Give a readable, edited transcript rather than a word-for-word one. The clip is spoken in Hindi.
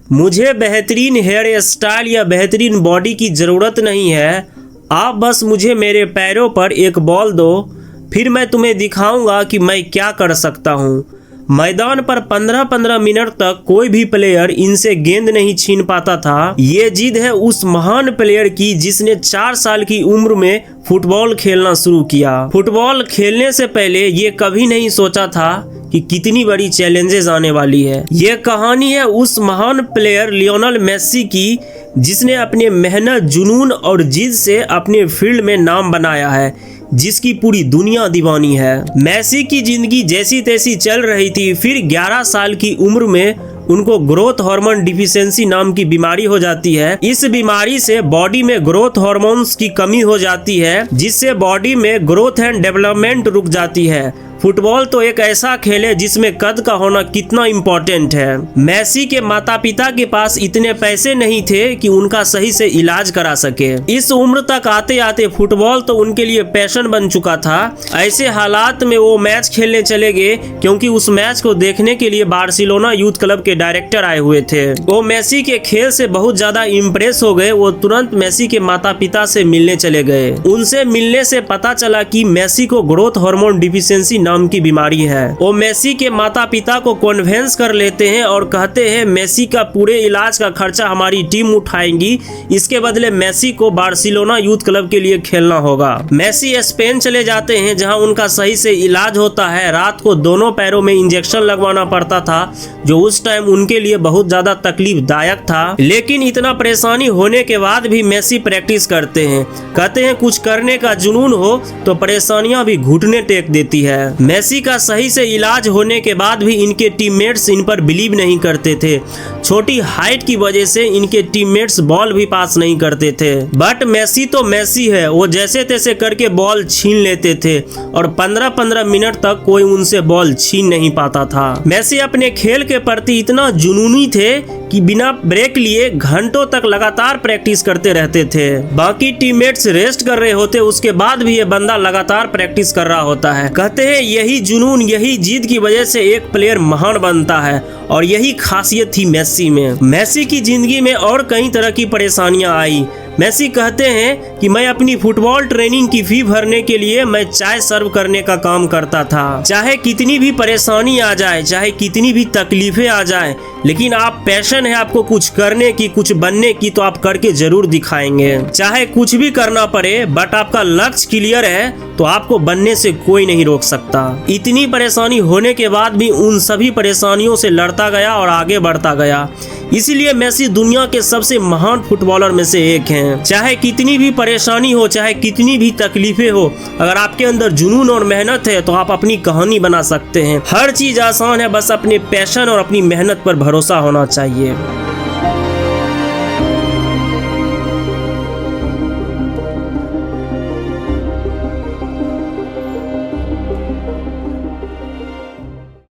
मुझे बेहतरीन हेयर स्टाइल या बेहतरीन बॉडी की ज़रूरत नहीं है। आप बस मुझे मेरे पैरों पर एक बॉल दो, फिर मैं तुम्हें दिखाऊंगा कि मैं क्या कर सकता हूँ। मैदान पर 15-15 मिनट तक कोई भी प्लेयर इनसे गेंद नहीं छीन पाता था। ये जिद है उस महान प्लेयर की जिसने 4 साल की उम्र में फुटबॉल खेलना शुरू किया। फुटबॉल खेलने से पहले ये कभी नहीं सोचा था कि कितनी बड़ी चैलेंजेस आने वाली है। ये कहानी है उस महान प्लेयर लियोनेल मेसी की, जिसने अपने मेहनत, जुनून और जिद से अपने फील्ड में नाम बनाया है, जिसकी पूरी दुनिया दीवानी है। मेसी की जिंदगी जैसी तैसी चल रही थी, फिर 11 साल की उम्र में उनको ग्रोथ हार्मोन डिफिशियंसी नाम की बीमारी हो जाती है। इस बीमारी से बॉडी में ग्रोथ हार्मोन्स की कमी हो जाती है, जिससे बॉडी में ग्रोथ एंड डेवलपमेंट रुक जाती है। फुटबॉल तो एक ऐसा खेल है जिसमें कद का होना कितना इम्पोर्टेंट है। मेसी के माता पिता के पास इतने पैसे नहीं थे कि उनका सही से इलाज करा सके। इस उम्र तक आते आते फुटबॉल तो उनके लिए पैशन बन चुका था। ऐसे हालात में वो मैच खेलने चले गए, क्योंकि उस मैच को देखने के लिए बार्सिलोना यूथ क्लब के डायरेक्टर आए हुए थे। वो मेसी के खेल से बहुत ज्यादा इम्प्रेस हो गए। वो तुरंत मेसी के माता पिता से मिलने चले गए। उनसे मिलने से पता चला कि मेसी को ग्रोथ हार्मोन डिफिशियंसी नाम की बीमारी है। वो मेसी के माता पिता को कन्विंस कर लेते हैं और कहते हैं मेसी का पूरे इलाज का खर्चा हमारी टीम उठाएंगी। इसके बदले मेसी को बार्सिलोना यूथ क्लब के लिए खेलना होगा। मेसी स्पेन चले जाते हैं, जहां उनका सही से इलाज होता है। रात को दोनों पैरों में इंजेक्शन लगवाना पड़ता था, जो उस टाइम उनके लिए बहुत ज्यादा तकलीफदायक था। लेकिन इतना परेशानी होने के बाद भी मेसी प्रैक्टिस करते हैं। कहते हैं कुछ करने का जुनून हो तो परेशानियां भी घुटने टेक देती है। मेसी का सही से इलाज होने के बाद भी इनके टीममेट्स इन पर बिलीव नहीं करते थे। छोटी हाइट की वजह से इनके टीममेट्स बॉल भी पास नहीं करते थे। बट मेसी तो मेसी है, वो जैसे तैसे करके बॉल छीन लेते थे और 15-15 मिनट तक कोई उनसे बॉल छीन नहीं पाता था। मेसी अपने खेल के प्रति इतना जुनूनी थे कि बिना ब्रेक लिए घंटों तक लगातार प्रैक्टिस करते रहते थे। बाकी टीममेट्स रेस्ट कर रहे होते, उसके बाद भी ये बंदा लगातार प्रैक्टिस कर रहा होता है। कहते हैं यही जुनून, यही जिद की वजह से एक प्लेयर महान बनता है, और यही खासियत थी मेसी में। मेसी की जिंदगी में और कई तरह की परेशानियां आई। मेसी कहते हैं कि मैं अपनी फुटबॉल ट्रेनिंग की फी भरने के लिए मैं चाय सर्व करने का काम करता था। चाहे कितनी भी परेशानी आ जाए, चाहे कितनी भी तकलीफें आ जाए, लेकिन आप पैशन है आपको कुछ करने की, कुछ बनने की, तो आप करके जरूर दिखाएंगे। चाहे कुछ भी करना पड़े, बट आपका लक्ष्य क्लियर है तो आपको बनने से कोई नहीं रोक सकता। इतनी परेशानी होने के बाद भी उन सभी परेशानियों से लड़ता गया और आगे बढ़ता गया। इसीलिए मेसी दुनिया के सबसे महान फुटबॉलर में से एक हैं। चाहे कितनी भी परेशानी हो, चाहे कितनी भी तकलीफें हो, अगर आपके अंदर जुनून और मेहनत है तो आप अपनी कहानी बना सकते हैं। हर चीज आसान है, बस अपने पैशन और अपनी मेहनत पर भरोसा होना चाहिए।